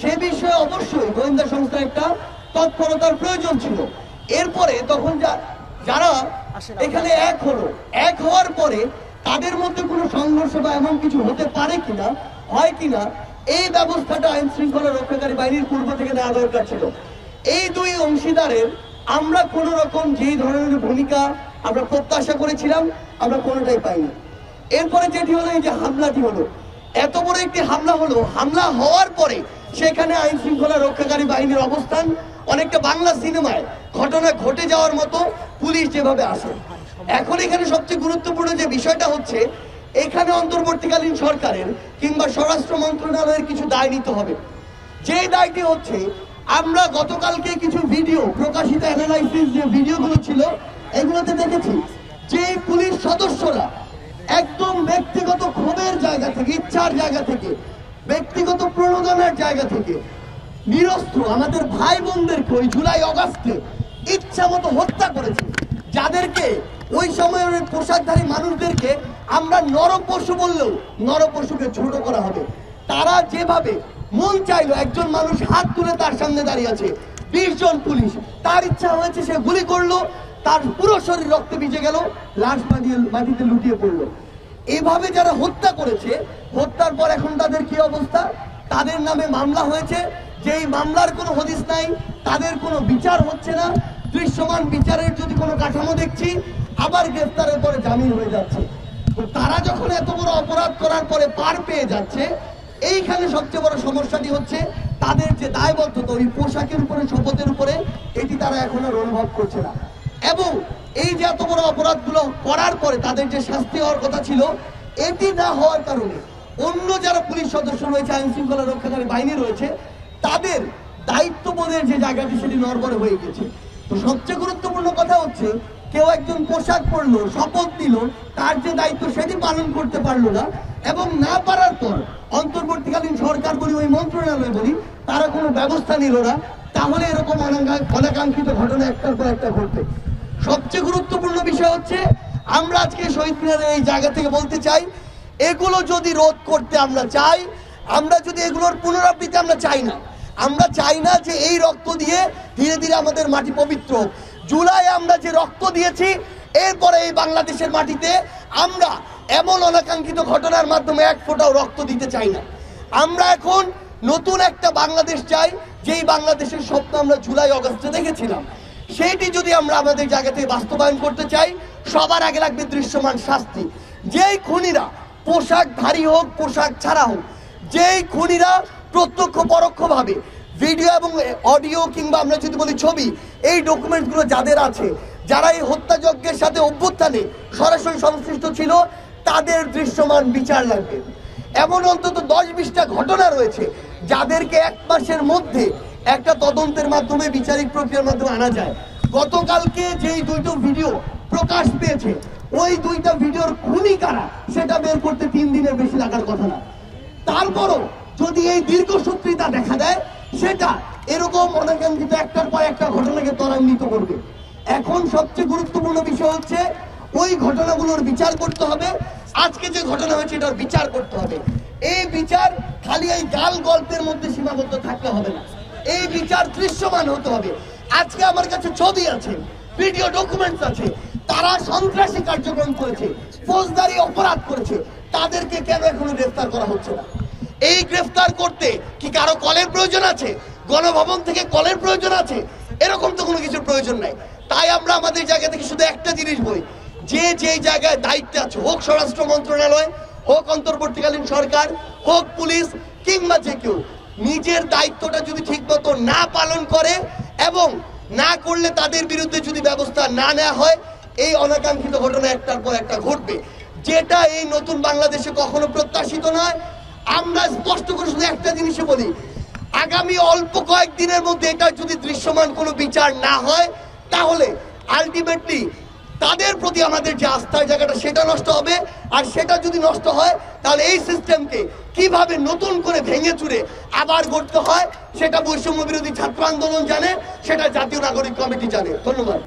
সে বিষয়ে অবশ্যই গোয়েন্দা সংস্থার একটা তৎপরতার প্রয়োজন ছিল। এরপরে তখন যারা এখানে এক হওয়ার পরে তাদের মধ্যে কোনো সংঘর্ষ বা এমন কিছু হতে পারে কিনা, হয় কিনা, এই ব্যবস্থাটা আইন শৃঙ্খলা রক্ষাকারী বাহিনীর পূর্ব থেকে নেওয়া দরকার ছিল। এই দুই অংশীদারের আমরা কোন রকম যেই ধরনের ভূমিকা আমরা প্রত্যাশা করেছিলাম আমরা কোনোটাই পাইনি। এরপরে যেটি হলো, এই যে হামলাটি হলো, এত বড় একটি হামলা হলো, হামলা হওয়ার পরে সেখানে আইন শৃঙ্খলা রক্ষাকারী বাহিনীর অবস্থান অনেকটা বাংলা সিনেমায় ঘটনা ঘটে যাওয়ার মতো পুলিশ যেভাবে আসে। এখন এখানে সবচেয়ে গুরুত্বপূর্ণ যে বিষয়টা হচ্ছে, এখানে অন্তর্বর্তীকালীন সরকারের কিংবা স্বরাষ্ট্র মন্ত্রণালয়ের কিছু দায় নিতে হবে। যে দায়টি হচ্ছে, আমরা গতকালকে কিছু ভিডিও প্রকাশিত অ্যানালাইসিস যে ভিডিওগুলো ছিল এগুলোতে দেখেছি যে পুলিশ সদস্যরা একদম ব্যক্তিগত ক্ষোভের জায়গা থেকে, ইচ্ছার জায়গা থেকে, ব্যক্তিগত প্রণোদনার জায়গা থেকে নিরস্ত্র আমাদের ভাই বোনদেরকে ওই জুলাই অগাস্টে ইচ্ছা মতো হত্যা করেছে। যাদেরকে ওই সময়ের পোশাকধারী মানুষদেরকে আমরা নরপশু বললেও নরপশুকে ছোট করা হবে। তারা যেভাবে মন চাইলো, একজন মানুষ হাত তুলে তার সামনে দাঁড়িয়ে আছে, 20 জন পুলিশ, তার ইচ্ছা হয়েছে সে গুলি করলো, তার পুরো শরীর রক্তে ভিজে গেল, লাশ মাটিতে লুটিয়ে পড়লো। এভাবে যারা হত্যা করেছে, হত্যার পর এখন তাদের কি অবস্থা? তাদের নামে মামলা হয়েছে, যেই মামলার কোনো হদিস নাই, তাদের কোনো বিচার হচ্ছে না। দৃশ্যমান বিচারের যদি কোনো কাঠামো দেখছি, আবার গ্রেফতারের পরে জামিন হয়ে যাচ্ছে। তো তারা যখন এত বড় অপরাধ করার পরে পার পেয়ে যাচ্ছে, এইখানে সবচেয়ে বড় সমস্যাটি হচ্ছে তাদের যে দায়বদ্ধতা ওই পোশাকের উপরে, শপথের উপরে, এটি তারা এখন আর অনুভব করছে না। এবং এই যে এত বড় অপরাধগুলো করার পরে তাদের যে শাস্তি হওয়ার কথা ছিল, এটি না হওয়ার কারণে অন্য যারা পুলিশ সদস্য রয়েছে, আইন শৃঙ্খলা রক্ষাকারী বাহিনী রয়েছে, তাদের দায়িত্ববোধের যে জায়গাটি সেটি নড়বড়ে হয়ে গেছে। তো সবচেয়ে গুরুত্বপূর্ণ কথা হচ্ছে, কেউ একজন পোশাক পরলো, শপথ দিল, তার যে দায়িত্ব সেটি পালন করতে পারলো না, এবং না পারার পর অন্তর্বর্তীকালীন সরকার বলি, ওই মন্ত্রণালয় বলি, তারা কোনো ব্যবস্থা নিল না। তাহলে এরকম অনাকাঙ্ক্ষিত ঘটনা একটার পর একটা ঘটবে। সবচেয়ে গুরুত্বপূর্ণ বিষয় হচ্ছে, আমরা আজকে শহীদ মিনারের এই জায়গা থেকে বলতে চাই, এগুলো যদি রোধ করতে আমরা চাই, আমরা যদি এগুলোর পুনরাবৃত্তি আমরা চাই না। আমরা চাই না যে এই রক্ত দিয়ে ধীরে ধীরে আমাদের মাটি পবিত্র। জুলাই আমরা যে রক্ত দিয়েছি, এরপরে এই বাংলাদেশের মাটিতে আমরা এমন অনাকাঙ্ক্ষিত ঘটনার মাধ্যমে এক ফোঁটাও রক্ত দিতে চাই না। আমরা এখন নতুন একটা বাংলাদেশ চাই, যেই বাংলাদেশের স্বপ্ন আমরা জুলাই অগাস্টে দেখেছিলাম। সেইটি যদি আমরা আমাদের জায়গা থেকে বাস্তবায়ন করতে চাই, সবার আগে লাগবে দৃশ্যমান শাস্তি। যেই খুনিরা পোশাকধারী হোক, পোশাক ছাড়া হোক, যেই খুনিরা প্রত্যক্ষ পরোক্ষভাবে ভিডিও এবং অডিও কিংবা আমরা যদি বলি ছবি, এই ডকুমেন্টসগুলো যাদের আছে, যারা এই হত্যাযজ্ঞের সাথে অভ্যুত্থানে সরাসরি সংশ্লিষ্ট ছিল, তাদের দৃশ্যমান বিচার লাগবে। এমন অন্তত 10-20টা ঘটনা রয়েছে যাদেরকে 1 মাসের মধ্যে একটা তদন্তের মাধ্যমে, বিচারিক প্রক্রিয়ার মাধ্যমে আনা যায়। গতকালকে যেই 2টো ভিডিও প্রকাশ পেয়েছে, ওই 2টা ভিডিওর খুনি কারা সেটা বের করতে 3 দিনের বেশি লাগার কথা না। তারপরও যদি এই দীর্ঘসূত্রিতা দেখা দেয়, সেটা এরকম অনাকাঙ্ক্ষিত একটার পর একটা ঘটনাকে ত্বরান্বিত করবে। এখন সবচেয়ে গুরুত্বপূর্ণ বিষয় হচ্ছে, ওই ঘটনাগুলোর বিচার করতে হবে। আজকে যে ঘটনা হয়েছে এটার বিচার করতে হবে। এই বিচার খালি এই গাল গল্পের মধ্যে সীমাবদ্ধ থাকতে হবে না, এই বিচার দৃশ্যমান হতে হবে। আজকে আমার কাছে ছবি আছে, ভিডিও ডকুমেন্টস আছে, তারা সন্ত্রাসী কার্যক্রম করেছে, ফৌজদারি অপরাধ করেছে, তাদেরকে কেন এখনো গ্রেফতার করা হচ্ছে না? এই গ্রেফতার করতে কি কারো কলের প্রয়োজন আছে? গণভবন থেকে কলের প্রয়োজন আছে? এরকম তো কোনো কিছুর প্রয়োজন নাই। তাই আমরা আমাদের জায়গা থেকে শুধু একটা জিনিস বলি, যে যে জায়গায় দায়িত্বে আছে, হোক স্বরাষ্ট্র মন্ত্রণালয়, হোক অন্তর্বর্তীকালীন সরকার, হোক পুলিশ, কিংবা যে কেউ, নিজের দায়িত্বটা যদি ঠিকমতো না পালন করে এবং না করলে তাদের বিরুদ্ধে যদি ব্যবস্থা না নেওয়া হয়, এই অনাকাঙ্ক্ষিত ঘটনা একটার পর একটা ঘটবে, যেটা এই নতুন বাংলাদেশে কখনো প্রত্যাশিত নয়। আমরা স্পষ্ট করে শুধু একটা জিনিসই বলি, আগামী অল্প কয়েকদিনের মধ্যে এটা যদি দৃশ্যমান কোনো বিচার না হয়, তাহলে আলটিমেটলি তাদের প্রতি আমাদের যে আস্থার জায়গাটা সেটা নষ্ট হবে। আর সেটা যদি নষ্ট হয়, তাহলে এই সিস্টেমকে কিভাবে নতুন করে ভেঙে চুরে আবার গড়তে হয়, সেটা বৈষম্য বিরোধী ছাত্র আন্দোলন জানে, সেটা জাতীয় নাগরিক কমিটি জানে। ধন্যবাদ।